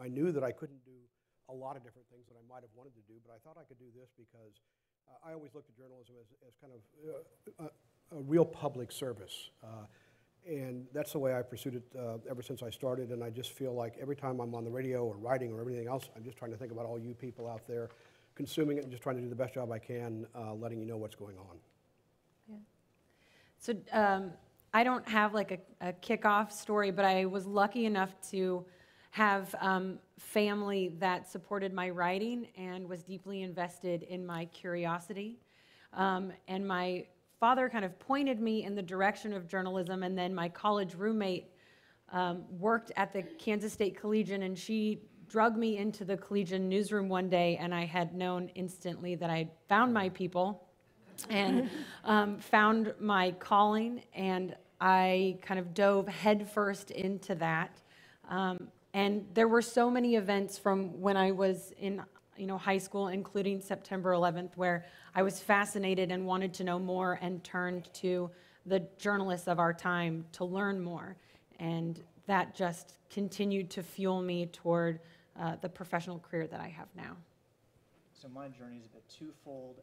I knew that I couldn't do a lot of different things that I might have wanted to do, but I thought I could do this because I always looked at journalism as kind of a real public service. And that's the way I pursued it ever since I started, and I just feel like every time I'm on the radio or writing or everything else, I'm just trying to think about all you people out there consuming it and just trying to do the best job I can, letting you know what's going on. Yeah. So I don't have like a kickoff story, but I was lucky enough to have family that supported my writing and was deeply invested in my curiosity. And my father kind of pointed me in the direction of journalism, and then my college roommate worked at the Kansas State Collegian, and she drug me into the Collegian newsroom one day, and I had known instantly that I found my people and found my calling, and I kind of dove headfirst into that. And there were so many events from when I was in high school, including September 11th, where I was fascinated and wanted to know more and turned to the journalists of our time to learn more. And that just continued to fuel me toward the professional career that I have now. So my journey is a bit twofold.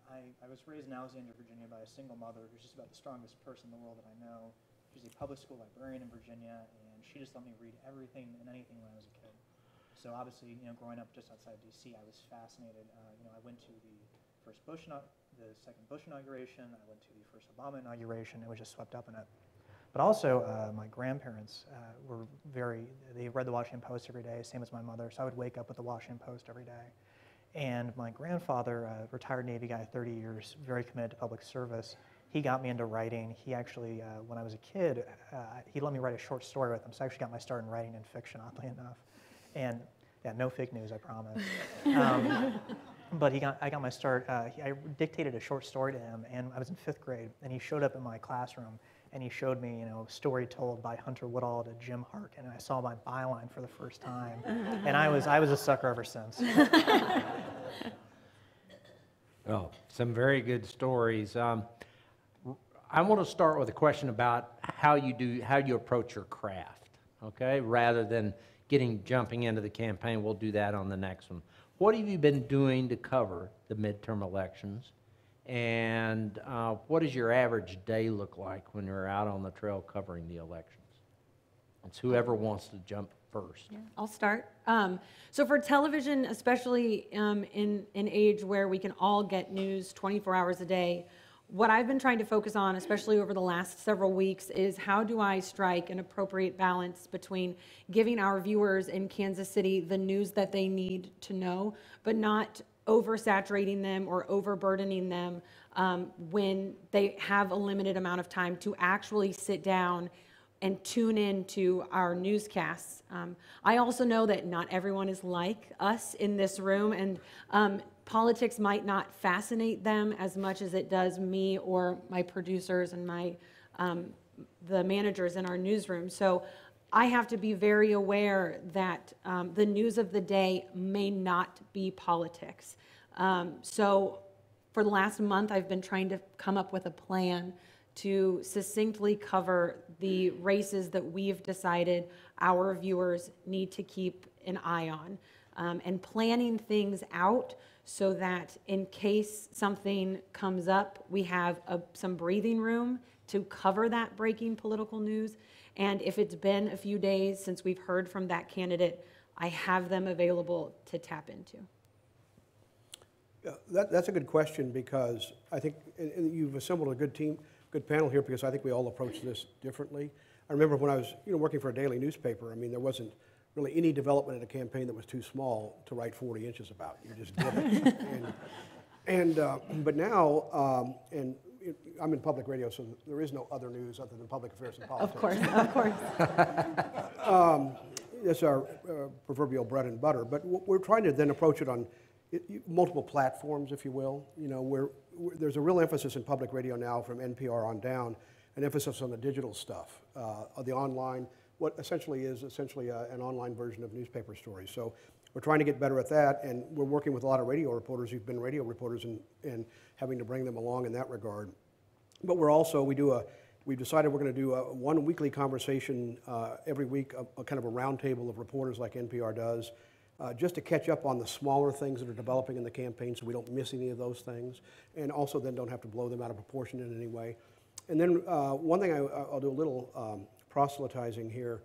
I was raised in Alexandria, Virginia by a single mother who's just about the strongest person in the world that I know. She's a public school librarian in Virginia, and she just let me read everything and anything when I was a kid. So obviously, growing up just outside D.C., I was fascinated. I went to the second Bush inauguration. I went to the first Obama inauguration. It was just swept up in it. But also, my grandparents they read the Washington Post every day, same as my mother. So I would wake up with the Washington Post every day. And my grandfather, retired Navy guy, 30 years, very committed to public service. He got me into writing. He actually, when I was a kid, he let me write a short story with him. So I actually got my start in writing and fiction, oddly enough. And yeah, no fake news, I promise. But I got my start. I dictated a short story to him, and I was in 5th grade, and he showed up in my classroom, and he showed me, a story told by Hunter Woodall to Jim Harkin, and I saw my byline for the first time, and I was a sucker ever since. Oh, some very good stories. I want to start with a question about how you approach your craft, okay? Rather than jumping into the campaign, we'll do that on the next one. What have you been doing to cover the midterm elections? And what does your average day look like when you're out on the trail covering the elections? It's whoever wants to jump first. Yeah, I'll start. So for television, especially in an age where we can all get news 24 hours a day, what I've been trying to focus on, especially over the last several weeks, is how do I strike an appropriate balance between giving our viewers in Kansas City the news that they need to know, but not oversaturating them or overburdening them when they have a limited amount of time to actually sit down and tune in to our newscasts. I also know that not everyone is like us in this room, and politics might not fascinate them as much as it does me or my producers and the managers in our newsroom. So I have to be very aware that the news of the day may not be politics. So for the last month, I've been trying to come up with a plan to succinctly cover the races that we've decided our viewers need to keep an eye on, and planning things out so that in case something comes up, we have some breathing room to cover that breaking political news. And if it's been a few days since we've heard from that candidate, I have them available to tap into. Yeah, that's a good question, because I think you've assembled a good team, good panel here, because I think we all approach this differently. I remember when I was working for a daily newspaper, I mean, there wasn't really any development in a campaign that was too small to write 40 inches about. You just did it. But now, I'm in public radio, so there is no other news other than public affairs and politics. Of course. It's our proverbial bread and butter. But we're trying to then approach it on multiple platforms, if you will. There's a real emphasis in public radio now from NPR on down, an emphasis on the digital stuff, the online, what essentially is an online version of newspaper stories. So we're trying to get better at that, and we're working with a lot of radio reporters who've been radio reporters and having to bring them along in that regard. But we do We've decided we're going to do one weekly conversation every week, a kind of a roundtable of reporters like NPR does, just to catch up on the smaller things that are developing in the campaign so we don't miss any of those things, and also then don't have to blow them out of proportion in any way. And then one thing I'll do a little proselytizing here.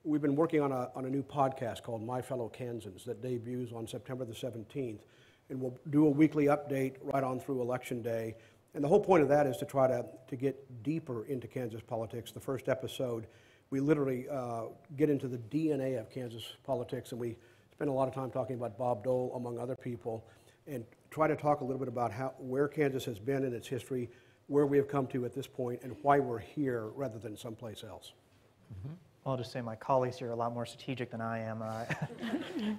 We've been working on a new podcast called My Fellow Kansans that debuts on September the 17th, and we'll do a weekly update right on through Election Day. And the whole point of that is to try to get deeper into Kansas politics. The first episode, we literally get into the DNA of Kansas politics, and we spend a lot of time talking about Bob Dole, among other people, and try to talk a little bit about where Kansas has been in its history, where we have come to at this point, and why we're here rather than someplace else. Mm-hmm. I'll just say my colleagues here are a lot more strategic than I am.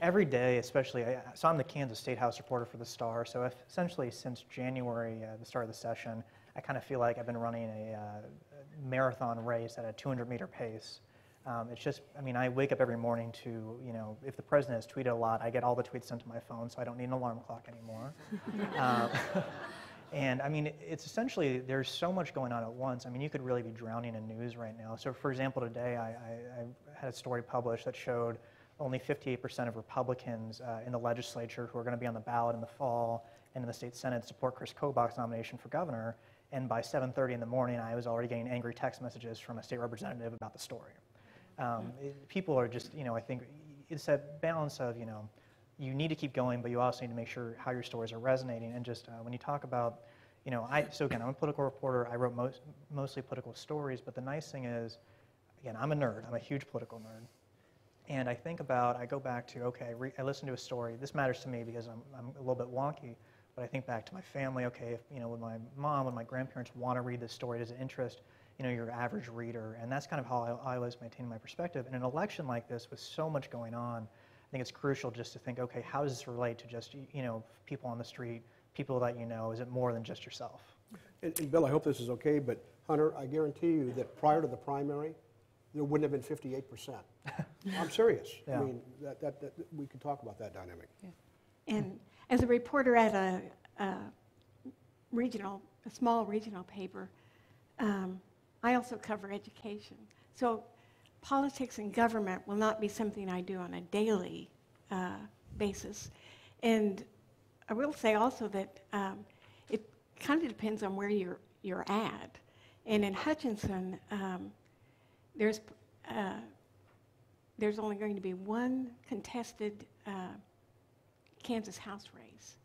Every day, especially, so I'm the Kansas State House reporter for the Star, so essentially since January, the start of the session, I kind of feel like I've been running a marathon race at a 200-meter pace. It's just, I mean, I wake up every morning to, you know, if the president has tweeted a lot, I get all the tweets sent to my phone, so I don't need an alarm clock anymore. And I mean, it's essentially, there's so much going on at once. I mean, you could really be drowning in news right now. So for example, today I had a story published that showed only 58% of Republicans in the legislature who are going to be on the ballot in the fall and in the state Senate support Chris Kobach's nomination for governor. And by 7:30 in the morning, I was already getting angry text messages from a state representative about the story. People are just, you know, I think it's that balance of, you know, you need to keep going, but you also need to make sure how your stories are resonating. And just when you talk about, you know, so again, I'm a political reporter. I wrote mostly political stories, but the nice thing is, again, I'm a nerd. I'm a huge political nerd. And I think about, I go back to, okay, I listen to a story. This matters to me because I'm a little bit wonky, but I think back to my family. Okay, if, you know, when my mom, when my grandparents want to read this story, does it interest, you know, your average reader? And that's kind of how I always maintain my perspective. In an election like this, with so much going on, I think it's crucial just to think, okay, how does this relate to just, you know, people on the street, people that you know? Is it more than just yourself? And Bill, I hope this is okay, but Hunter, I guarantee you that prior to the primary, there wouldn't have been 58%. I'm serious. Yeah. I mean, that we could talk about that dynamic. Yeah. And as a reporter at a small regional paper, I also cover education. So politics and government will not be something I do on a daily basis. And I will say also that it kind of depends on where you're at. And in Hutchinson, there's only going to be one contested Kansas House race.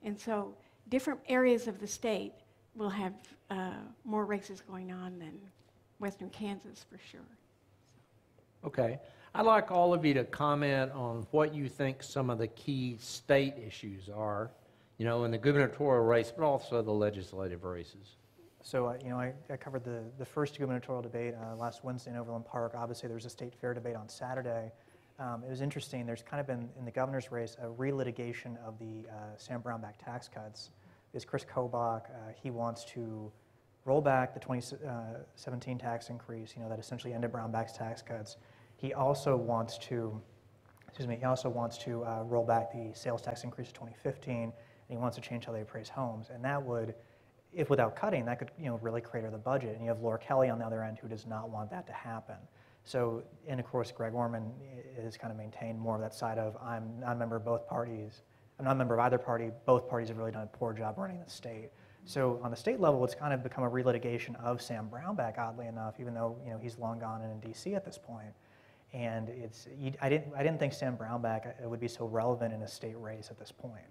And so different areas of the state will have more races going on than Western Kansas for sure. Okay. I'd like all of you to comment on what you think some of the key state issues are, you know, in the gubernatorial race, but also the legislative races. So, you know, I covered the first gubernatorial debate last Wednesday in Overland Park. Obviously, there was a state fair debate on Saturday. It was interesting. There's kind of been, in the governor's race, a relitigation of the Sam Brownback tax cuts. Is Chris Kobach, he wants to roll back the 2017 tax increase, you know, that essentially ended Brownback's tax cuts. He also wants to, roll back the sales tax increase of 2015, and he wants to change how they appraise homes. And that would, if without cutting, that could, you know, really crater the budget. And you have Laura Kelly on the other end who does not want that to happen. So, and of course, Greg Orman has kind of maintained more of that side of, I'm not a member of both parties. I'm not a member of either party. Both parties have really done a poor job running the state. So on the state level, it's kind of become a relitigation of Sam Brownback, oddly enough, even though, you know, he's long gone and in D.C. at this point. And I didn't think Sam Brownback would be so relevant in a state race at this point.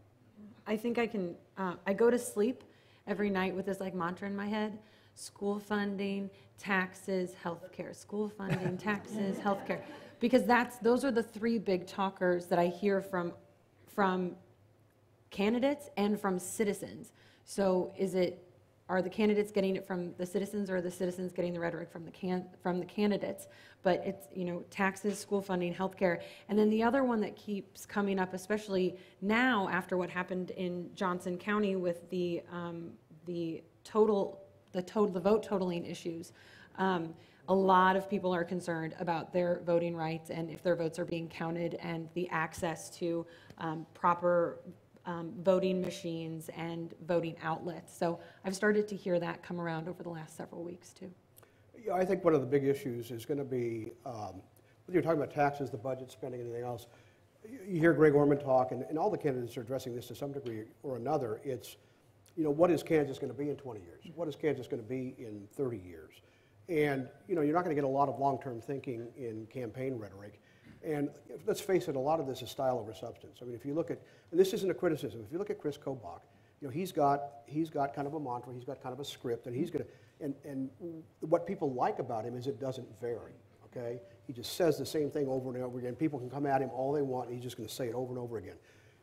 I think I can, I go to sleep every night with this like mantra in my head: school funding, taxes, healthcare. School funding, taxes, healthcare. Because those are the three big talkers that I hear from candidates and from citizens. So are the candidates getting it from the citizens, or are the citizens getting the rhetoric from the candidates? But it's, you know, taxes, school funding, healthcare. And then the other one that keeps coming up, especially now after what happened in Johnson County with the vote totaling issues. A lot of people are concerned about their voting rights and if their votes are being counted, and the access to proper voting machines and voting outlets. So I've started to hear that come around over the last several weeks too. Yeah, I think one of the big issues is going to be, whether you're talking about taxes, the budget, spending, and anything else, you hear Greg Orman talk, and all the candidates are addressing this to some degree or another. It's, what is Kansas going to be in 20 years? What is Kansas going to be in 30 years? And, you're not going to get a lot of long-term thinking in campaign rhetoric. And let's face it, a lot of this is style over substance. I mean, if you look at, and this isn't a criticism, if you look at Chris Kobach, he's got kind of a mantra, he's got kind of a script, and he's going to, and what people like about him is it doesn't vary, okay? He just says the same thing over and over again. People can come at him all they want, and he's just going to say it over and over again.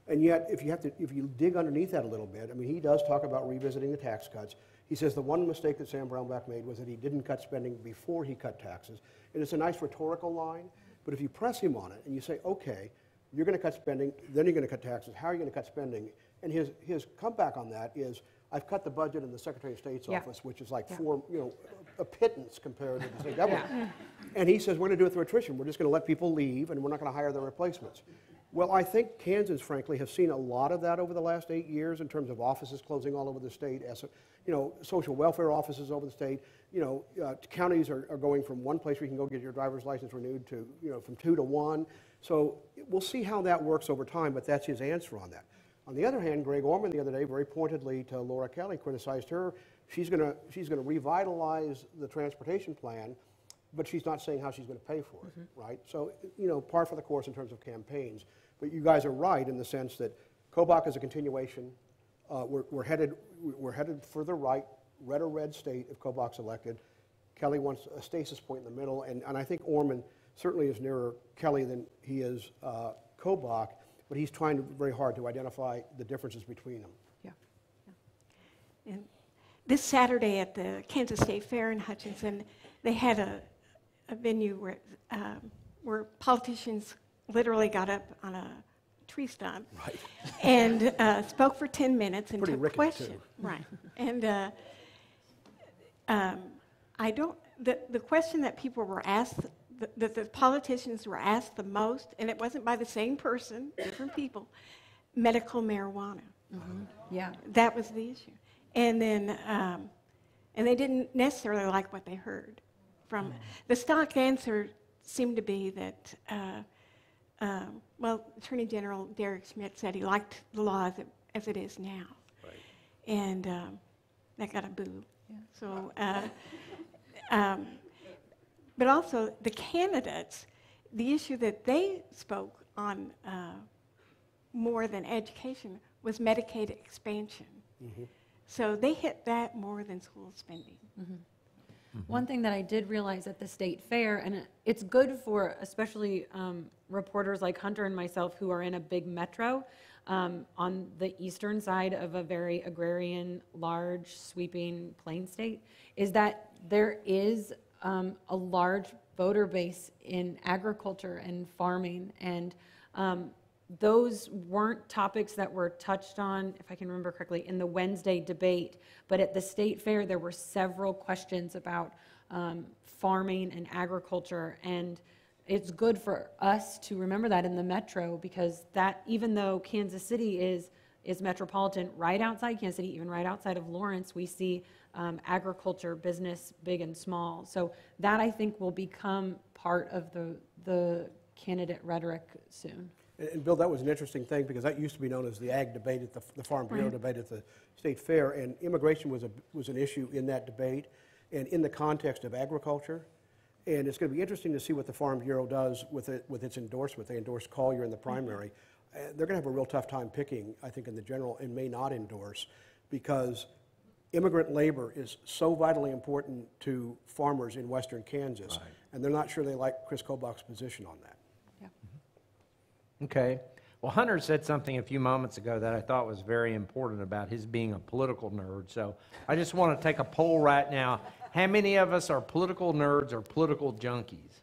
And yet, if you dig underneath that a little bit, I mean, he does talk about revisiting the tax cuts. He says the one mistake that Sam Brownback made was that he didn't cut spending before he cut taxes. And it's a nice rhetorical line, but if you press him on it and you say, okay, you're going to cut spending, then you're going to cut taxes, how are you going to cut spending? And his comeback on that is, I've cut the budget in the Secretary of State's office, which is like a pittance compared to the state government. Yeah. And he says, we're going to do it through attrition. We're just going to let people leave, and we're not going to hire their replacements. Well, I think Kansas, frankly, has seen a lot of that over the last 8 years in terms of offices closing all over the state, social welfare offices over the state. Counties are going from one place where you can go get your driver's license renewed to, from 2 to 1. So we'll see how that works over time, but that's his answer on that. On the other hand, Greg Orman the other day very pointedly to Laura Kelly criticized her. She's going to revitalize the transportation plan, but she's not saying how she's going to pay for it, right? So, par for the course in terms of campaigns. But you guys are right in the sense that Kobach is a continuation. We're headed further right, red or red state if Kobach's elected. Kelly wants a stasis point in the middle, and I think Orman certainly is nearer Kelly than he is Kobach, but he's trying very hard to identify the differences between them. Yeah. And this Saturday at the Kansas State Fair in Hutchinson, they had a venue where politicians literally got up on a tree stump and spoke for 10 minutes and took questions. Right. And the question that people were asked, that the politicians were asked the most, and it wasn't by the same person, different people, medical marijuana. Mm-hmm. Yeah. That was the issue. And then, and they didn't necessarily like what they heard from the stock answer seemed to be that, Attorney General Derek Schmidt said he liked the law as it is now. Right. And that got a boo. Yeah. So, but also the candidates, the issue that they spoke on more than education was Medicaid expansion. Mm-hmm. So they hit that more than school spending. Mm-hmm. Mm-hmm. One thing that I did realize at the state fair, and it's good for especially reporters like Hunter and myself who are in a big metro on the eastern side of a very agrarian, large, sweeping plain state, is that there is a large voter base in agriculture and farming, and those weren't topics that were touched on, if I can remember correctly, in the Wednesday debate. But at the state fair, there were several questions about farming and agriculture. And it's good for us to remember that in the metro, because that, even though Kansas City is metropolitan, right outside Kansas City, even right outside of Lawrence, we see agriculture, business, big and small. So that, I think, will become part of the candidate rhetoric soon. And Bill, that was an interesting thing, because that used to be known as the ag debate at the Farm Bureau debate at the state fair, and immigration was an issue in that debate and in the context of agriculture. And it's going to be interesting to see what the Farm Bureau does with its endorsement. They endorsed Collier in the primary. They're going to have a real tough time picking, I think, in the general, and may not endorse, because immigrant labor is so vitally important to farmers in western Kansas, and they're not sure they like Chris Kobach's position on that. Okay. Well, Hunter said something a few moments ago that I thought was very important about his being a political nerd. So I just want to take a poll right now. How many of us are political nerds or political junkies?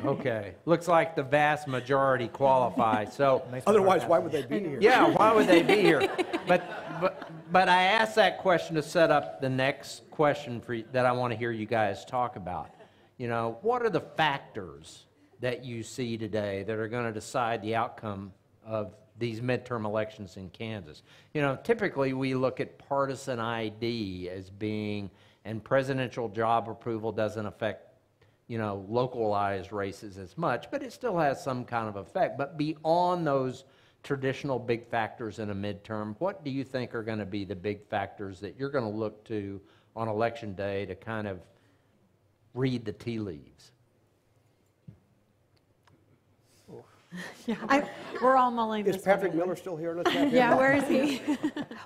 Okay. Looks like the vast majority qualify. So otherwise, why would they be here? Yeah, why would they be here? But I asked that question to set up the next question that I want to hear you guys talk about. What are the factors that you see today that are going to decide the outcome of these midterm elections in Kansas? Typically we look at partisan ID as being and presidential job approval doesn't affect, localized races as much, but it still has some kind of effect. But beyond those traditional big factors in a midterm, what do you think are going to be the big factors that you're going to look to on Election Day to kind of read the tea leaves? We're all mulling this Is Patrick one over. Miller still here? Let's have him Yeah, back. where is he?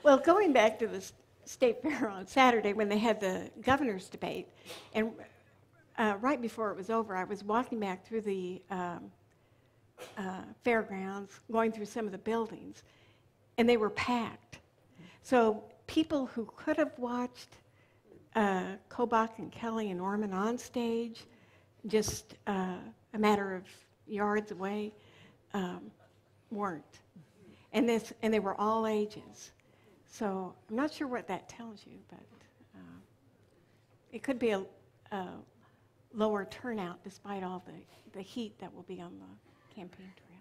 Well, going back to the State Fair on Saturday when they had the governor's debate, and right before it was over, I was walking back through the fairgrounds, going through some of the buildings, and they were packed. So people who could have watched Kobach and Kelly and Orman on stage, just a matter of yards away, weren't. And they were all ages. So I'm not sure what that tells you, but it could be a lower turnout despite all the heat that will be on the campaign trail.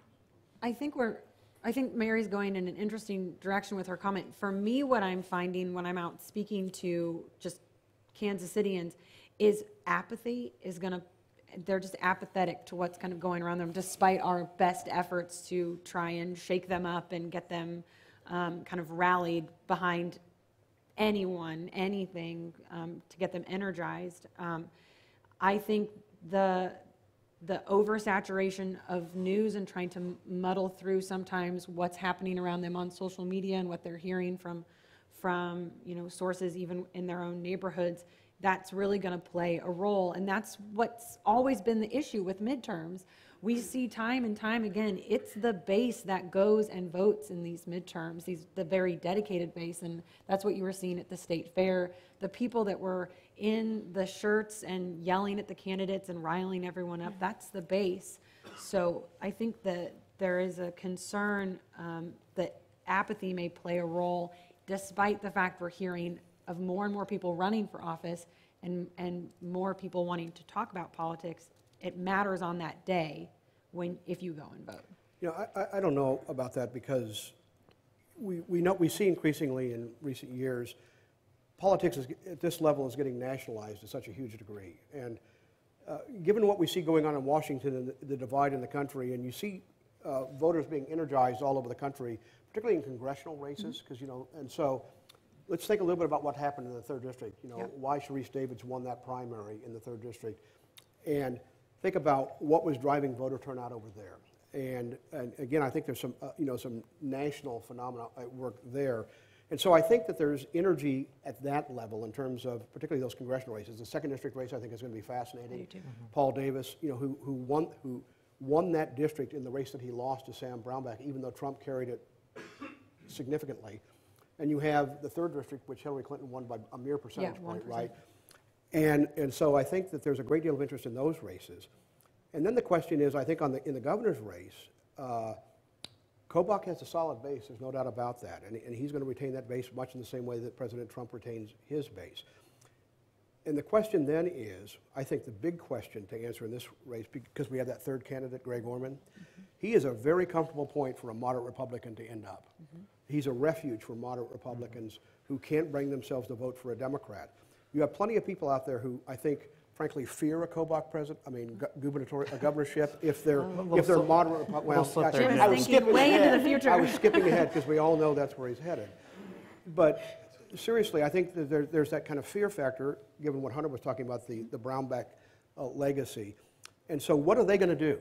I think Mary's going in an interesting direction with her comment. For me, what I'm finding when I'm out speaking to just Kansas Cityans is apathy is they're just apathetic to what's kind of going around them, despite our best efforts to try and shake them up and get them kind of rallied behind anyone, anything, to get them energized. I think the oversaturation of news and trying to muddle through sometimes what's happening around them on social media and what they're hearing from sources even in their own neighborhoods, that's really going to play a role. And that's what's always been the issue with midterms. We see time and time again, it's the base that goes and votes in these midterms, the very dedicated base, and that's what you were seeing at the state fair. The people that were in the shirts and yelling at the candidates and riling everyone up, that's the base. So I think that there is a concern that apathy may play a role, despite the fact we're hearing of more and more people running for office and more people wanting to talk about politics. It matters on that day if you go and vote. I don't know about that because we see increasingly in recent years politics at this level is getting nationalized to such a huge degree. And given what we see going on in Washington and the divide in the country, and you see voters being energized all over the country, particularly in congressional races, because and so let's think a little bit about what happened in the 3rd District. Why Sharice Davids won that primary in the 3rd District, and think about what was driving voter turnout over there. And again, I think there's some some national phenomena at work there. And so I think that there's energy at that level in terms of particularly those congressional races. The 2nd District race I think is going to be fascinating. I do too. Paul Davis, who won that district in the race that he lost to Sam Brownback, even though Trump carried it significantly. And you have the 3rd District, which Hillary Clinton won by a mere percentage point, 1%. right? And so I think that there's a great deal of interest in those races. And then the question is, I think in the governor's race, Kobach has a solid base, there's no doubt about that. And he's going to retain that base much in the same way that President Trump retains his base. And the question then is, I think the big question to answer in this race, because we have that 3rd candidate, Greg Orman, he is a very comfortable point for a moderate Republican to end up. He's a refuge for moderate Republicans who can't bring themselves to vote for a Democrat. You have plenty of people out there who I think, frankly, fear a Kobach governorship if they're moderate. Well, Jim's thinking way into the future. I was skipping ahead because we all know that's where he's headed. But seriously, I think that there's that kind of fear factor, given what Hunter was talking about, the Brownback legacy. And so what are they going to do?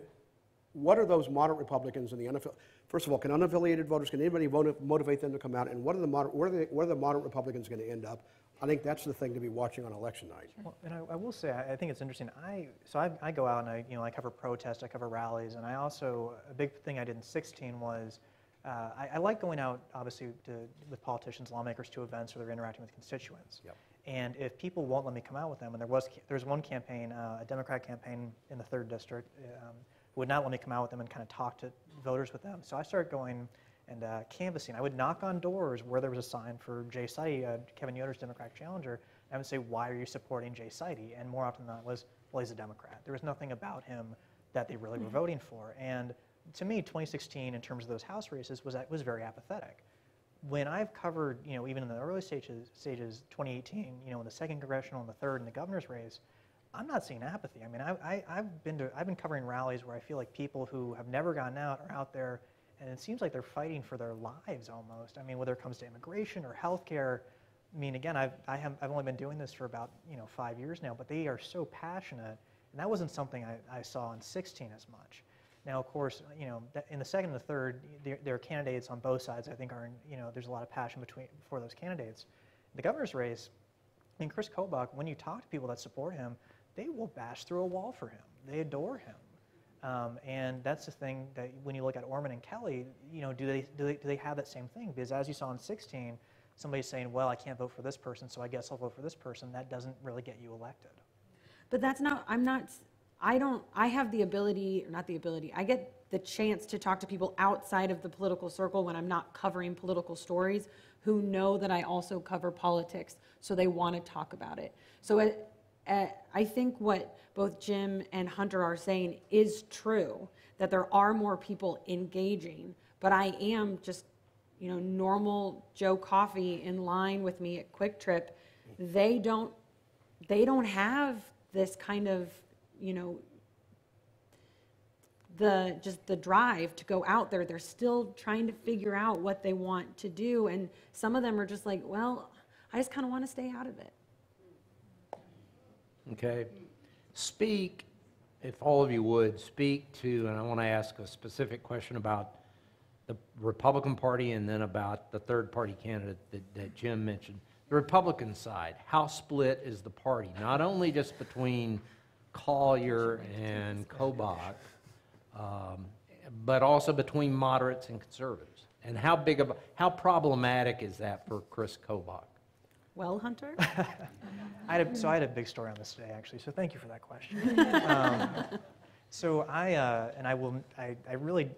What are those moderate Republicans and the unaffiliated? First of all, can unaffiliated voters, can anybody motivate them to come out? And where are the moderate Republicans going to end up? I think that's the thing to be watching on election night. Well, and I will say, I think it's interesting. I go out and I cover protests, I cover rallies, and I also, a big thing I did in 2016 was, I like going out, obviously, with politicians, lawmakers to events where they're interacting with constituents. Yep. And if people won't let me come out with them, and there was one campaign, a Democrat campaign in the 3rd District, would not let me come out with them and kind of talk to voters with them. So I started going and canvassing. I would knock on doors where there was a sign for Jay Sidey, Kevin Yoder's Democratic challenger, and I would say, why are you supporting Jay Sidey? And more often than not was, well, he's a Democrat. There was nothing about him that they really were voting for. And to me, 2016, in terms of those House races, was very apathetic. when I've covered, even in the early stages, 2018, in the second congressional and the third and the governor's race, I'm not seeing apathy. I mean, I've been covering rallies where I feel like people who have never gotten out are out there, and it seems like they're fighting for their lives almost. I mean, whether it comes to immigration or healthcare. I mean, again, I've only been doing this for about 5 years now, but they are so passionate, and that wasn't something I saw in 16 as much. Now, of course, in the second and the third, there are candidates on both sides. I think there's a lot of passion for those candidates. The governor's race, I mean, Chris Kobach, when you talk to people that support him, they will bash through a wall for him. They adore him, and that's the thing that when you look at Orman and Kelly, do they have that same thing? Because as you saw in 16, somebody's saying, well, I can't vote for this person, so I guess I'll vote for this person. That doesn't really get you elected. But I have the ability, or not the ability, I get the chance to talk to people outside of the political circle when I'm not covering political stories who know that I also cover politics, so they want to talk about it. So I think what both Jim and Hunter are saying is true, that there are more people engaging, but I am just, normal Joe Coffee in line with me at Quick Trip. They don't have this kind of, the drive to go out there. They're still trying to figure out what they want to do, and some of them are just like, well, I just kind of want to stay out of it. Okay. Speak, if all of you would, speak to, and I want to ask a specific question about the Republican Party and then about the third-party candidate that Jim mentioned. The Republican side, how split is the party? Not only just between Collier and Kobach, but also between moderates and conservatives. And how problematic is that for Chris Kobach? Well, Hunter? I had a big story on this today, actually, so thank you for that question. So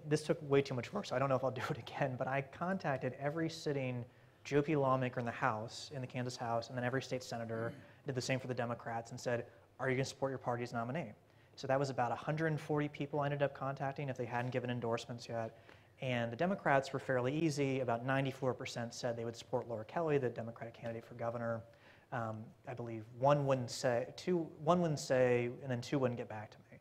this took way too much work, so I don't know if I'll do it again, but I contacted every sitting GOP lawmaker in the House, in the Kansas House, and then every state senator, did the same for the Democrats, and said, are you going to support your party's nominee? So that was about 140 people I ended up contacting if they hadn't given endorsements yet. And the Democrats were fairly easy. About 94% said they would support Laura Kelly, the Democratic candidate for governor. I believe one wouldn't say, and then two wouldn't get back to me.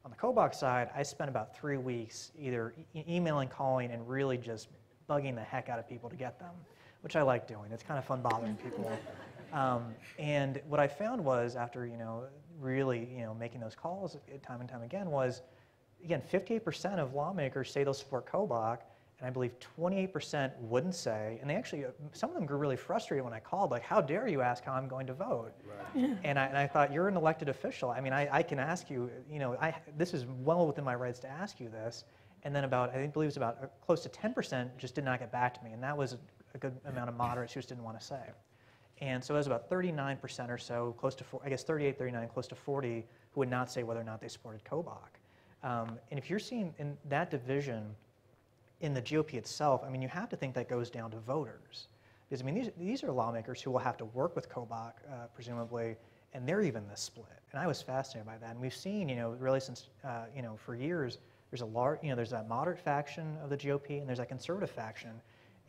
On the Kobach side, I spent about 3 weeks either emailing, calling, and really just bugging the heck out of people to get them, which I like doing. It's kind of fun bothering people. And what I found was, after really making those calls time and time again, was again 58% of lawmakers say they'll support Kobach, and I believe 28% wouldn't say. And they actually, some of them grew really frustrated when I called, like, how dare you ask how I'm going to vote? Right. And I thought, you're an elected official. I mean, I can ask you, this is well within my rights to ask you this. And then I believe it was about close to 10% just did not get back to me. And that was a good amount of moderates who just didn't want to say. And so it was about 39% or so, close to, I guess 38, 39, close to 40, who would not say whether or not they supported Kobach. And if you're seeing in that division in the GOP itself, I mean, you have to think that goes down to voters. Because, I mean, these are lawmakers who will have to work with Kobach, presumably, and they're even this split. And I was fascinated by that. And we've seen, really since, for years, there's a large, there's that moderate faction of the GOP and there's that conservative faction.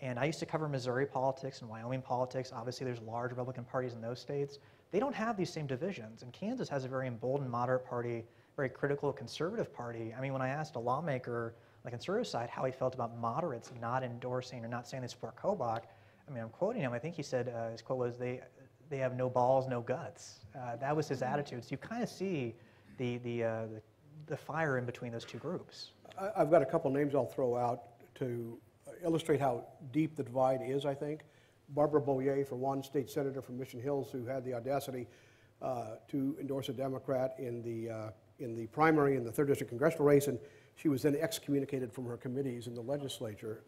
And I used to cover Missouri politics and Wyoming politics. Obviously, there's large Republican parties in those states. They don't have these same divisions. And Kansas has a very emboldened moderate party, very critical conservative party. I mean, when I asked a lawmaker on the conservative side how he felt about moderates not endorsing or not saying they support Kobach, I mean, I'm quoting him. I think he said, his quote was, they have no balls, no guts. That was his attitude. So you kind of see the fire in between those two groups. I've got a couple names I'll throw out to illustrate how deep the divide is, I think. Barbara Boyer, for one, state senator from Mission Hills, who had the audacity to endorse a Democrat in the primary in the 3rd District congressional race, and she was then excommunicated from her committees in the legislature.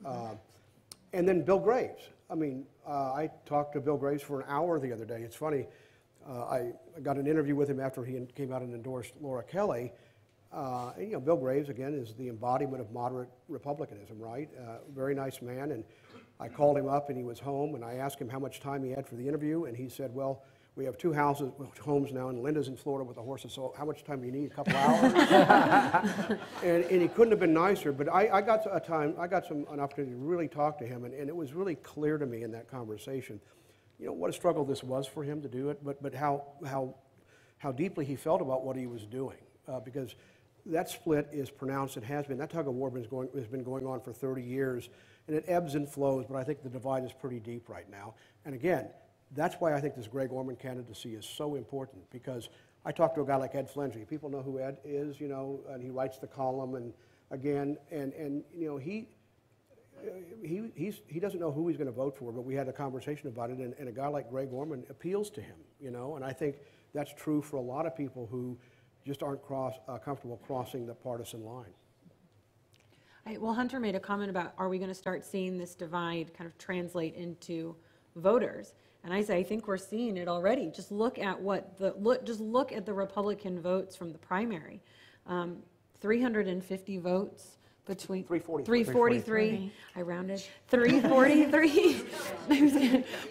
And then Bill Graves. I mean, I talked to Bill Graves for an hour the other day. It's funny, I got an interview with him after he came out and endorsed Laura Kelly. And, Bill Graves, again, is the embodiment of moderate republicanism, right? Very nice man, and I called him up and he was home, and I asked him how much time he had for the interview, and he said, well, We have 2 homes now, and Linda's in Florida with the horses, so how much time do you need? A couple hours? and he couldn't have been nicer, but I got an opportunity to really talk to him, and it was really clear to me in that conversation, you know, what a struggle this was for him to do it, but how deeply he felt about what he was doing, because that split is pronounced. It has been. That tug of war has been going on for 30 years, and it ebbs and flows, but I think the divide is pretty deep right now. And again, that's why I think this Greg Orman candidacy is so important, because I talked to a guy like Ed Flengy. People know who Ed is, you know, and he writes the column, and again, and you know, he doesn't know who he's going to vote for, but we had a conversation about it, and a guy like Greg Orman appeals to him, you know, and I think that's true for a lot of people who just aren't comfortable crossing the partisan line. Well, Hunter made a comment about, are we going to start seeing this divide kind of translate into voters? And I say, I think we're seeing it already. Just look at look at the Republican votes from the primary. 350 votes between 343. I rounded 343.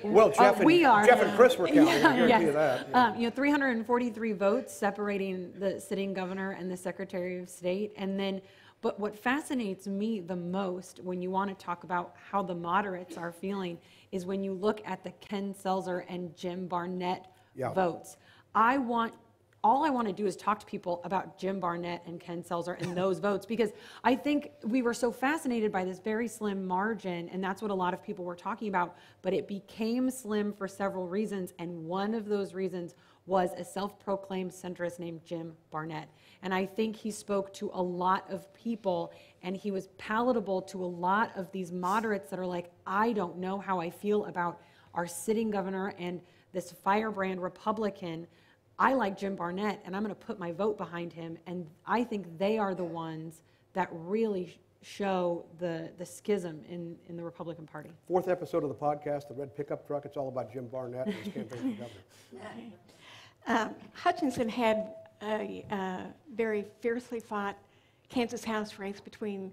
Well, Jeff and Chris were counting. I guarantee you that. Yeah. You know, 343 votes separating the sitting governor and the Secretary of State, and then. But what fascinates me the most when you want to talk about how the moderates are feeling is when you look at the Ken Selzer and Jim Barnett votes. All I want to do is talk to people about Jim Barnett and Ken Selzer and those votes, because I think we were so fascinated by this very slim margin, and that's what a lot of people were talking about, but it became slim for several reasons, and one of those reasons was a self-proclaimed centrist named Jim Barnett. And I think he spoke to a lot of people, and he was palatable to a lot of these moderates that are like, I don't know how I feel about our sitting governor and this firebrand Republican. I like Jim Barnett, and I'm going to put my vote behind him. And I think they are the ones that really show the schism in the Republican Party. 4th episode of the podcast, The Red Pickup Truck. It's all about Jim Barnett and his campaign for governor. Hutchinson had a very fiercely fought Kansas House race between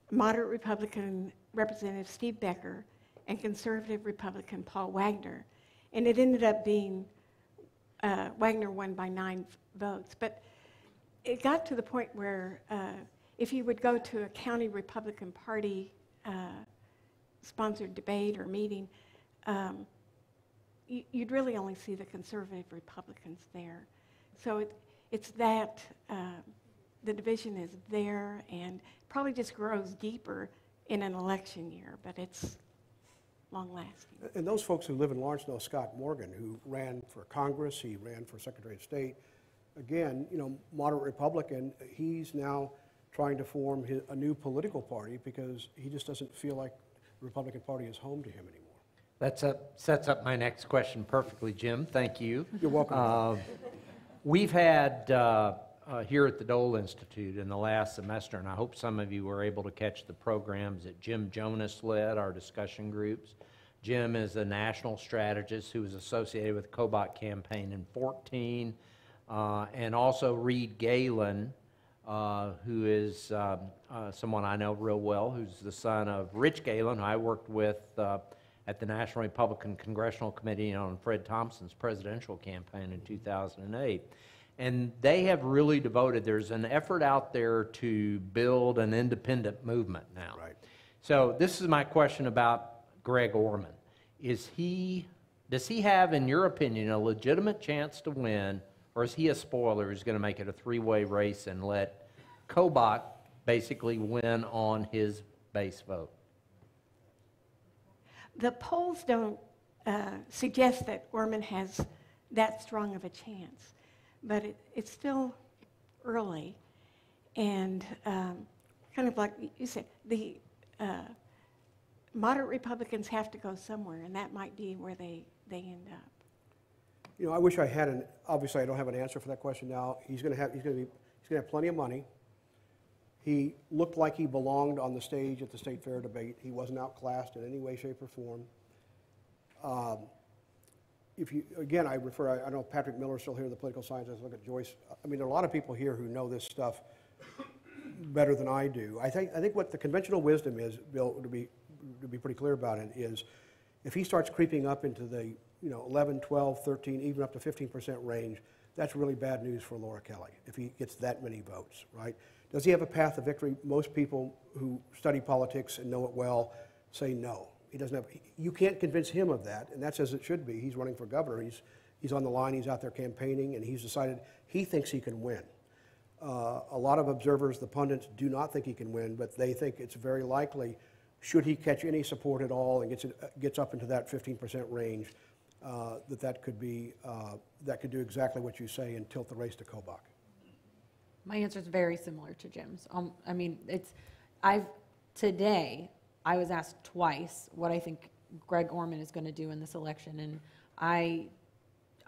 moderate Republican Representative Steve Becker and conservative Republican Paul Wagner. And it ended up being Wagner won by 9 votes. But it got to the point where if you would go to a county Republican Party sponsored debate or meeting, you'd really only see the conservative Republicans there. So it's that the division is there and probably just grows deeper in an election year, but it's long-lasting. And those folks who live in Lawrence know Scott Morgan, who ran for Congress, he ran for Secretary of State. Again, you know, moderate Republican, he's now trying to form a new political party because he just doesn't feel like the Republican Party is home to him anymore. That sets up my next question perfectly, Jim. Thank you. You're welcome. We've had here at the Dole Institute in the last semester, and I hope some of you were able to catch the programs that Jim Jonas led, our discussion groups. Jim is a national strategist who was associated with the Kobach campaign in 2014, and also Reed Galen, who is someone I know real well, who's the son of Rich Galen, who I worked with at the National Republican Congressional Committee on Fred Thompson's presidential campaign in 2008. And they have really devoted, there's an effort out there to build an independent movement now. Right. So this is my question about Greg Orman. Does he have, in your opinion, a legitimate chance to win, or is he a spoiler who's going to make it a three-way race and let Kobach basically win on his base vote? The polls don't suggest that Orman has that strong of a chance, but it's still early. And kind of like you said, the moderate Republicans have to go somewhere, and that might be where they end up. You know, I wish I had obviously I don't have an answer for that question now. He's going to have plenty of money. He looked like he belonged on the stage at the State Fair debate. He wasn't outclassed in any way, shape, or form. I know Patrick Miller's still here, the political scientist. Look at Joyce. I mean, there are a lot of people here who know this stuff better than I do. I think what the conventional wisdom is, Bill, to be pretty clear about it, is if he starts creeping up into the 11, 12, 13, even up to 15% range, that's really bad news for Laura Kelly if he gets that many votes, right? Does he have a path to victory? Most people who study politics and know it well say no. He doesn't have, you can't convince him of that, and that's as it should be. He's running for governor. He's on the line. He's out there campaigning, and he's decided he thinks he can win. A lot of observers, the pundits, do not think he can win, but they think it's very likely, should he catch any support at all and gets up into that 15% range, that could do exactly what you say and tilt the race to Kobach. My answer is very similar to Jim's. I mean, today I was asked twice what I think Greg Orman is going to do in this election, and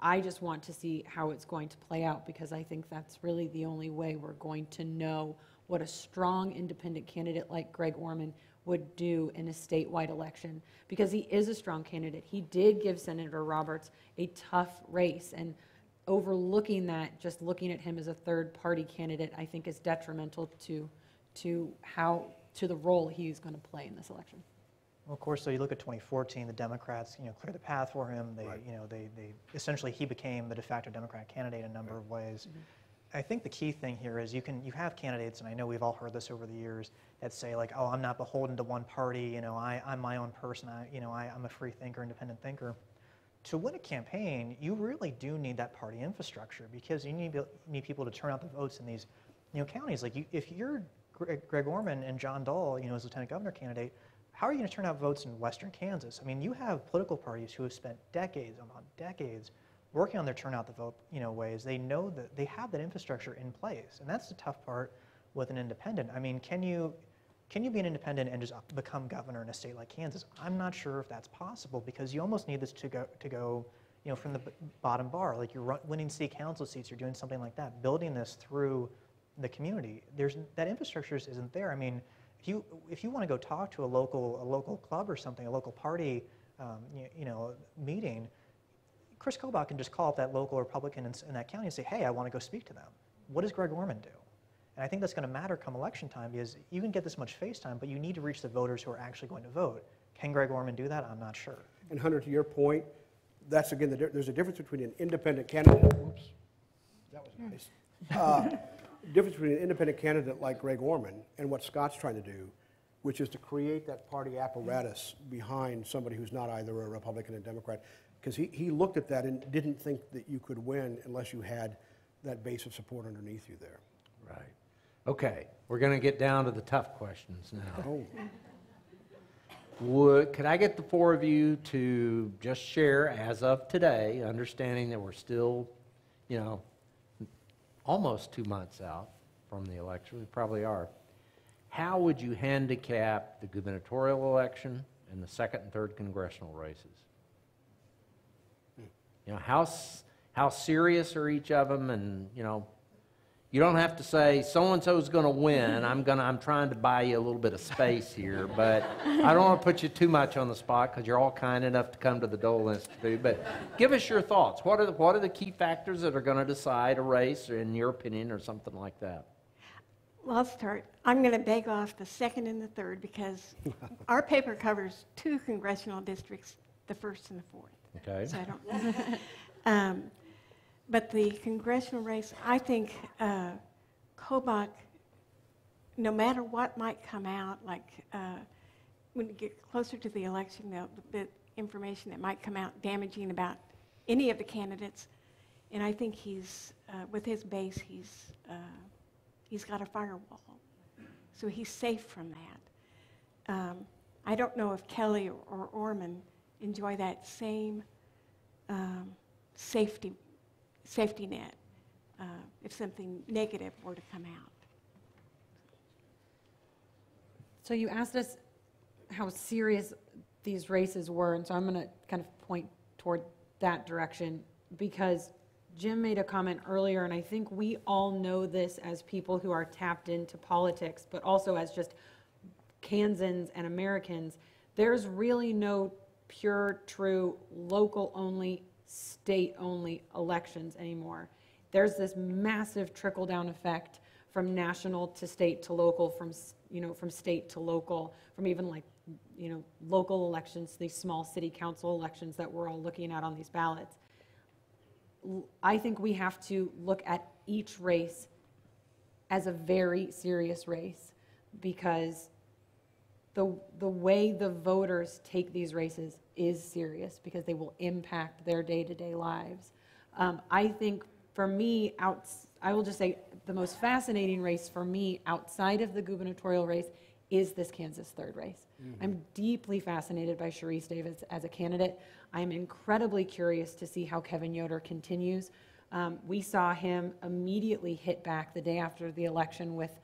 I just want to see how it's going to play out, because I think that's really the only way we're going to know what a strong independent candidate like Greg Orman would do in a statewide election, because he is a strong candidate. He did give Senator Roberts a tough race, and overlooking that, just looking at him as a third-party candidate, I think is detrimental to the role he's going to play in this election. Well, of course, so you look at 2014, the Democrats, cleared the path for him. They, Right. they essentially, he became the de facto Democratic candidate in a number of ways. I think the key thing here is you have candidates, and I know we've all heard this over the years, that say like, oh, I'm not beholden to one party, I'm my own person, I'm a free thinker, independent thinker. To win a campaign, you really do need that party infrastructure, because you need people to turn out the votes in these counties. Like if you're Greg Orman and John Dole, as lieutenant governor candidate, how are you going to turn out votes in western Kansas? I mean, you have political parties who have spent decades upon decades working on their turnout the vote ways. They know that they have that infrastructure in place, and that's the tough part with an independent. I mean, can you be an independent and just become governor in a state like Kansas? I'm not sure if that's possible, because you almost need this to go from the bottom bar. Like you're winning city council seats, you're doing something like that, building this through the community. That infrastructure isn't there. I mean, if you want to go talk to a local club or something, a local party, meeting, Chris Kobach can just call up that local Republican in that county and say, hey, I want to go speak to them. What does Greg Orman do? And I think that's going to matter come election time, because you can get this much face time, but you need to reach the voters who are actually going to vote. Can Greg Orman do that? I'm not sure. And Hunter, to your point, that's again, there's a difference between an independent candidate, whoops, that was nice. Difference between an independent candidate like Greg Orman and what Scott's trying to do, which is to create that party apparatus behind somebody who's not either a Republican or Democrat. Because he looked at that and didn't think that you could win unless you had that base of support underneath you there. Right. Okay, we're going to get down to the tough questions now. Oh. Could I get the four of you to just share, as of today, understanding that we're still, almost 2 months out from the election, we probably are, how would you handicap the gubernatorial election and the second and third congressional races? How serious are each of them? And, you don't have to say so-and-so's going to win. I'm trying to buy you a little bit of space here, but I don't want to put you too much on the spot, because you're all kind enough to come to the Dole Institute. But give us your thoughts. What are the key factors that are going to decide a race, or in your opinion, or something like that? Well, I'll start. I'm going to beg off the second and the third, because our paper covers 2 congressional districts, the 1st and the 4th. Okay. So I don't. But the congressional race, I think Kobach, no matter what might come out, like when you get closer to the election, the information that might come out damaging about any of the candidates, and I think he's, with his base, he's got a firewall. So he's safe from that. I don't know if Kelly or Orman enjoy that same safety net if something negative were to come out. So you asked us how serious these races were, and so I'm going to kind of point toward that direction, because Jim made a comment earlier, and I think we all know this as people who are tapped into politics, but also as just Kansans and Americans. There's really no pure, true, local-only, state-only elections anymore. There's this massive trickle-down effect from national to state to local, from state to local, from even like local elections, these small city council elections that we're all looking at on these ballots. I think we have to look at each race as a very serious race, because the way the voters take these races is serious, because they will impact their day-to-day lives. I think for me, I will just say the most fascinating race for me outside of the gubernatorial race is this Kansas third race. I'm deeply fascinated by Sharice Davids as a candidate. I'm incredibly curious to see how Kevin Yoder continues. We saw him immediately hit back the day after the election with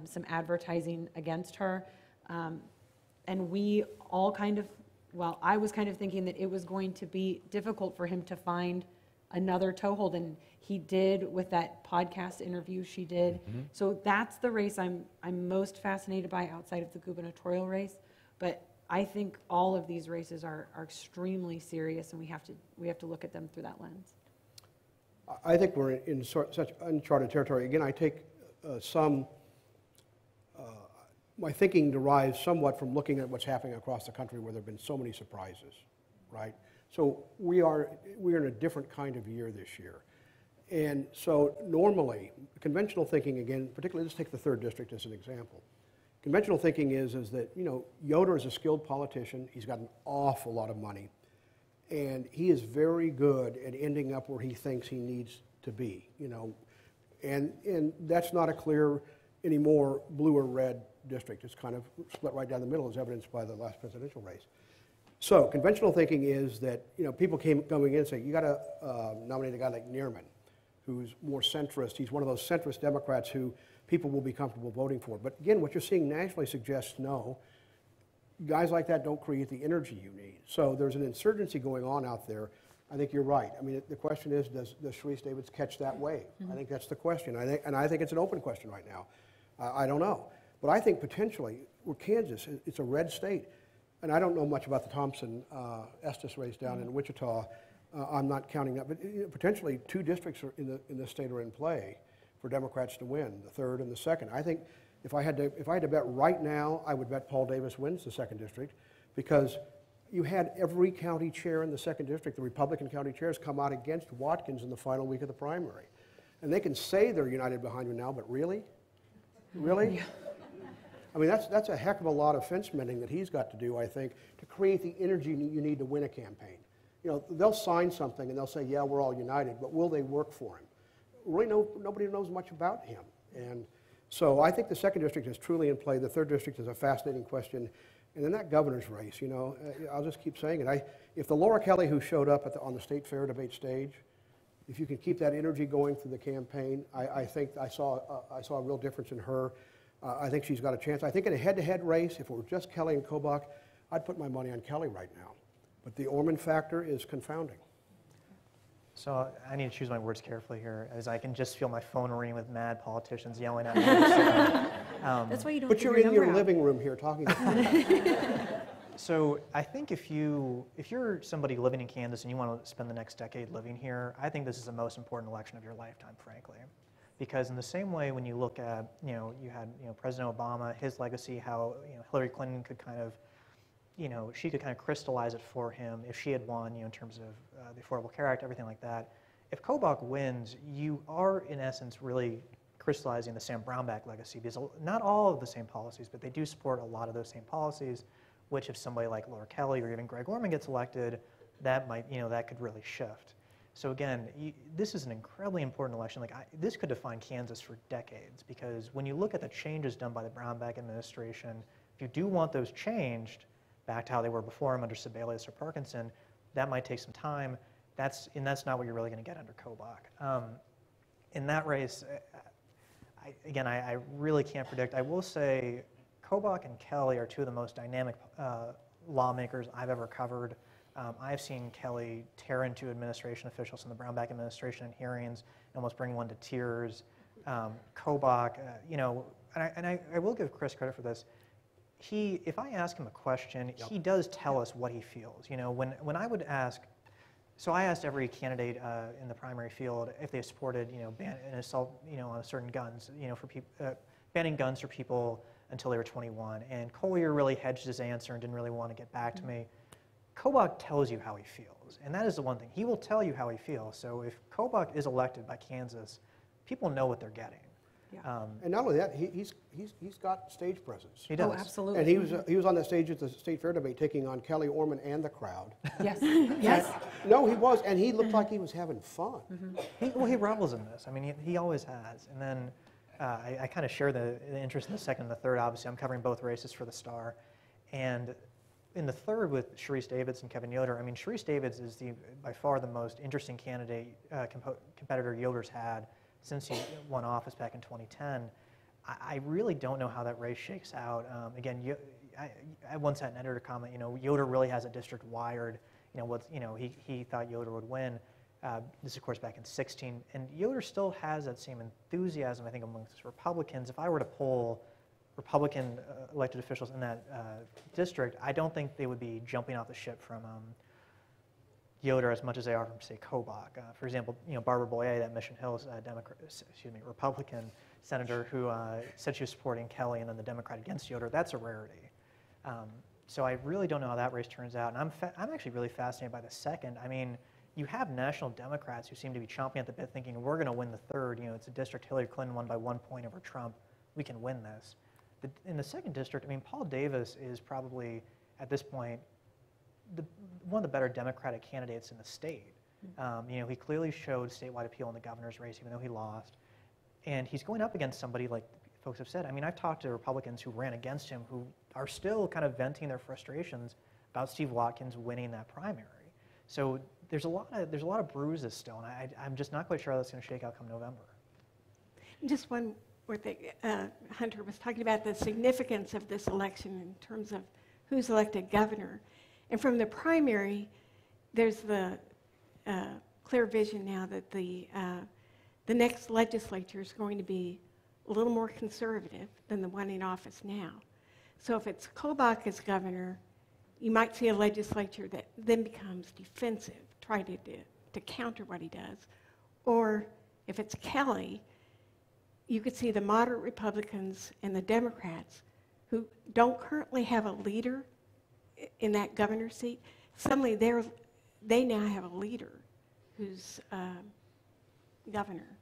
some advertising against her. And we all kind of, well, I was kind of thinking that it was going to be difficult for him to find another toehold, and he did with that podcast interview she did. So that's the race I'm most fascinated by outside of the gubernatorial race. But I think all of these races are extremely serious, and we have to look at them through that lens. I think we're in such uncharted territory. Again, I take my thinking derives somewhat from looking at what's happening across the country where there have been so many surprises, right? So we're in a different kind of year this year. And so normally, conventional thinking, again, particularly let's take the 3rd district as an example. Conventional thinking is that, Yoder is a skilled politician. He's got an awful lot of money. And he is very good at ending up where he thinks he needs to be, And that's not a clear anymore blue or red district. It's kind of split right down the middle, as evidenced by the last presidential race. So conventional thinking is that, people going in and saying, you got to nominate a guy like Neerman, who's more centrist. He's one of those centrist Democrats who people will be comfortable voting for. But again, what you're seeing nationally suggests no. Guys like that don't create the energy you need. So there's an insurgency going on out there. I think you're right. I mean, the question is, does Sharice Davids catch that wave? I think that's the question. I think it's an open question right now. I don't know. But I think potentially, we're Kansas, it's a red state. And I don't know much about the Thompson-Estes race down in Wichita. I'm not counting that. But potentially, 2 districts in the state are in play for Democrats to win, the 3rd and the 2nd. I think if I had to bet right now, I would bet Paul Davis wins the 2nd district, because you had every county chair in the 2nd district, the Republican county chairs, come out against Watkins in the final week of the primary. And they can say they're united behind him now, but really? Really? Yeah. I mean, that's a heck of a lot of fence mending that he's got to do, I think, to create the energy you need to win a campaign. They'll sign something and they'll say, yeah, we're all united, but will they work for him? Really, nobody knows much about him. And so I think the 2nd district is truly in play. The 3rd district is a fascinating question. And then that governor's race, I'll just keep saying it. If the Laura Kelly who showed up on the State Fair debate stage, if you can keep that energy going through the campaign, I think I saw a real difference in her. I think she's got a chance. I think in a head-to-head race, if it were just Kelly and Kobach, I'd put my money on Kelly right now. But the Orman factor is confounding. So I need to choose my words carefully here, as I can just feel my phone ringing with mad politicians yelling at me. That's why you don't. But you're in your living room here talking to me. So I think if you're somebody living in Kansas and you want to spend the next decade living here, I think this is the most important election of your lifetime, frankly. Because in the same way, when you look at, you had, President Obama, his legacy, how, Hillary Clinton could kind of, she could kind of crystallize it for him if she had won, in terms of the Affordable Care Act, everything like that. If Kobach wins, you are, in essence, really crystallizing the Sam Brownback legacy, because not all of the same policies, but they do support a lot of those same policies, which if somebody like Laura Kelly or even Greg Orman gets elected, that might, that could really shift. So again, this is an incredibly important election. This could define Kansas for decades, because when you look at the changes done by the Brownback administration, if you do want those changed back to how they were before him under Sebelius or Parkinson, that might take some time. That's not what you're really going to get under Kobach. In that race, I really can't predict. I will say Kobach and Kelly are 2 of the most dynamic lawmakers I've ever covered. I've seen Kelly tear into administration officials in the Brownback administration in hearings and almost bring one to tears. Kobach, and I will give Chris credit for this. If I ask him a question, he does tell us what he feels. When I would ask, so I asked every candidate in the primary field if they supported, an assault, on certain guns, for people, banning guns for people until they were 21. And Collier really hedged his answer and didn't really want to get back to me. Kobach tells you how he feels, and that is the one thing. He will tell you how he feels. So if Kobach is elected by Kansas, people know what they're getting. Yeah. And not only that, he's got stage presence. He does. Oh, absolutely. And he was on that stage at the State Fair debate taking on Kelly Orman and the crowd. Yes, yes. No, he was, and he looked like he was having fun. He revels in this. I mean, he always has. And then I kind of share the interest in the second and the third. Obviously, I'm covering both races for the Star. And in the third with Sharice Davids and Kevin Yoder, I mean, Sharice Davids is by far the most interesting candidate, competitor Yoder's had since he won office back in 2010. I really don't know how that race shakes out. Again, I once had an editor comment, Yoder really has a district wired. He thought Yoder would win. This, of course, back in 2016. And Yoder still has that same enthusiasm, I think, amongst Republicans. If I were to poll Republican elected officials in that district, I don't think they would be jumping off the ship from Yoder as much as they are from, say, Kobach. For example, Barbara Boyer, that Mission Hills Republican senator who said she was supporting Kelly and then the Democrat against Yoder, that's a rarity. So I really don't know how that race turns out. And I'm actually really fascinated by the second. I mean, you have national Democrats who seem to be chomping at the bit thinking, we're going to win the third. It's a district Hillary Clinton won by 1 point over Trump. We can win this. In the second district, I mean, Paul Davis is probably, at this point, one of the better Democratic candidates in the state. He clearly showed statewide appeal in the governor's race, even though he lost. And he's going up against somebody, like folks have said. I mean, I've talked to Republicans who ran against him who are still kind of venting their frustrations about Steve Watkins winning that primary. So there's a lot of bruises still, and I'm just not quite sure how that's going to shake out come November. Just one more thing. Hunter was talking about the significance of this election in terms of who's elected governor. And from the primary, there's the clear vision now that the next legislature is going to be a little more conservative than the one in office now. So if it's Kobach as governor, you might see a legislature that then becomes defensive, try to counter what he does. Or if it's Kelly, you could see the moderate Republicans and the Democrats who don't currently have a leader in that governor's seat, suddenly they now have a leader who's governor.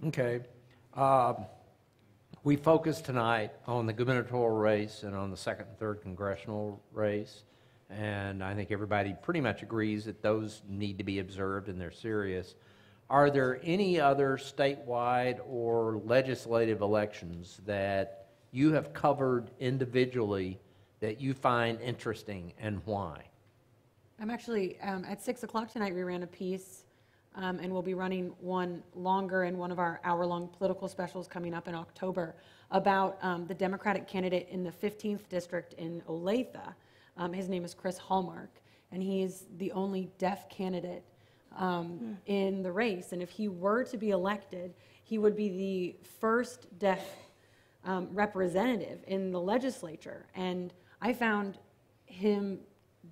Okay. We focused tonight on the gubernatorial race and on the second and third congressional race, and I think everybody pretty much agrees that those need to be observed and they're serious. Are there any other statewide or legislative elections that you have covered individually that you find interesting, and why? I'm actually, at 6 o'clock tonight, we ran a piece, and we'll be running one longer in one of our hour-long political specials coming up in October about the Democratic candidate in the 15th district in Olathe. His name is Chris Hallmark, and he's the only deaf candidate in the race. And if he were to be elected, he would be the first deaf representative in the legislature. And I found him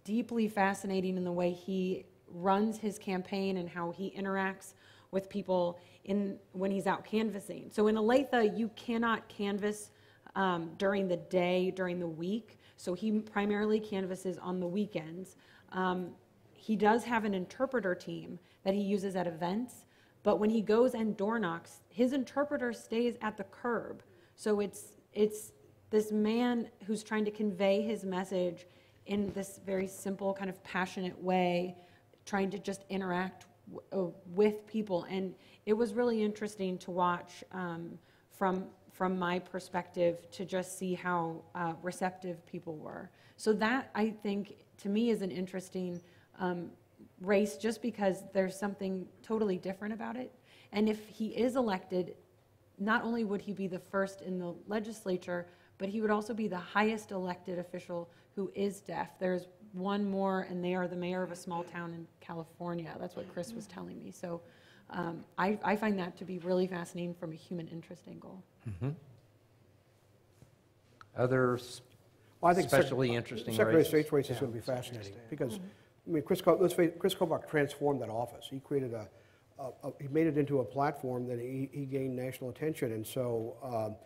deeply fascinating in the way he runs his campaign and how he interacts with people when he's out canvassing. So in Olathe, you cannot canvass during the day, during the week. So he primarily canvasses on the weekends. He does have an interpreter team that he uses at events, but when he goes and door knocks, his interpreter stays at the curb. So it's this man who's trying to convey his message in this very simple, kind of passionate way, trying to just interact with people. And it was really interesting to watch from my perspective to just see how receptive people were. So that, I think, to me is an interesting race just because there's something totally different about it. And if he is elected, not only would he be the first in the legislature, but he would also be the highest elected official who is deaf. There's one more, and they are the mayor of a small town in California. That's what Chris was telling me. So I find that to be really fascinating from a human interest angle. Mm-hmm. Others Well, I think especially interesting Secretary of races? State's race is going to be fascinating because, I mean, Chris Kobach transformed that office. He created he made it into a platform that he gained national attention. And so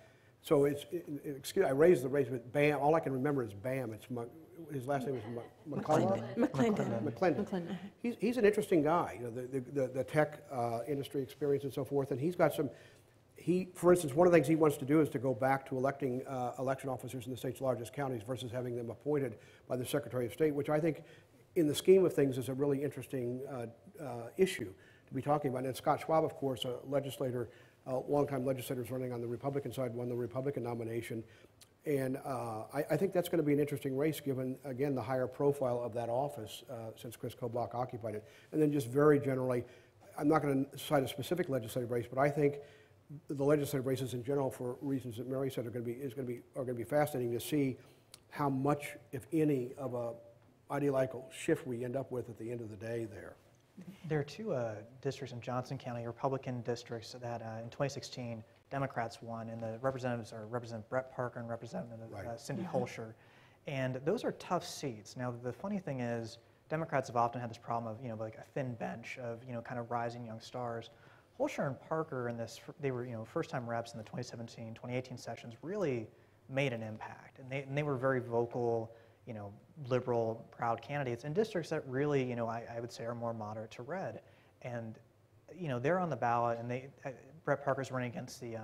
So excuse, I raised the race with Bam. All I can remember is Bam. His last name is McCullough. McClendon. He's an interesting guy. You know, the tech industry experience and so forth, and he's got some. For instance, one of the things he wants to do is to go back to electing election officers in the state's largest counties versus having them appointed by the Secretary of State, which I think, in the scheme of things, is a really interesting issue to be talking about. And Scott Schwab, of course, a legislator. Longtime legislators running on the Republican side, won the Republican nomination. And I think that's going to be an interesting race given, again, the higher profile of that office since Chris Kobloch occupied it. And then just very generally, I'm not going to cite a specific legislative race, but I think the legislative races in general, for reasons that Mary said, are going to be fascinating to see how much, if any, of a ideological shift we end up with at the end of the day there. There are two districts in Johnson County, Republican districts, that in 2016 Democrats won, and the representatives are Representative Brett Parker and Representative Cindy Holscher. And those are tough seats. Now, the funny thing is, Democrats have often had this problem of, like a thin bench of, kind of rising young stars. Holscher and Parker in this, they were, first-time reps in the 2017, 2018 sessions, really made an impact. And they were very vocal, liberal, proud candidates in districts that really, I would say are more moderate to red. And, they're on the ballot, and Brett Parker's running against the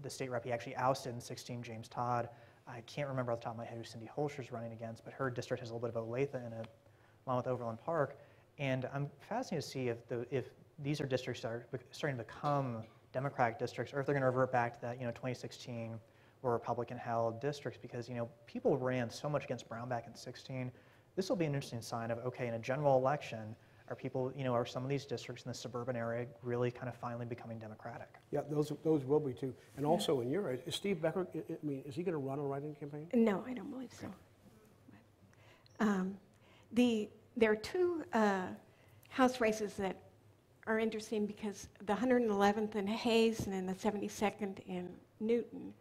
state rep he actually ousted in 16, James Todd. I can't remember off the top of my head who Cindy Holscher's running against, but her district has a little bit of Olathe in it, along with Overland Park. And I'm fascinated to see if these are districts that are starting to become Democratic districts, or if they're going to revert back to that, 2016 or Republican-held districts, because people ran so much against Brown back in 16. This will be an interesting sign of, okay, in a general election, are people, are some of these districts in the suburban area really kind of finally becoming Democratic? Yeah, those will be too. And also in your area, is Steve Becker, is he going to run a write-in campaign? No, I don't believe so. There are two House races that are interesting because the 111th in Hayes and then the 72nd in Newton.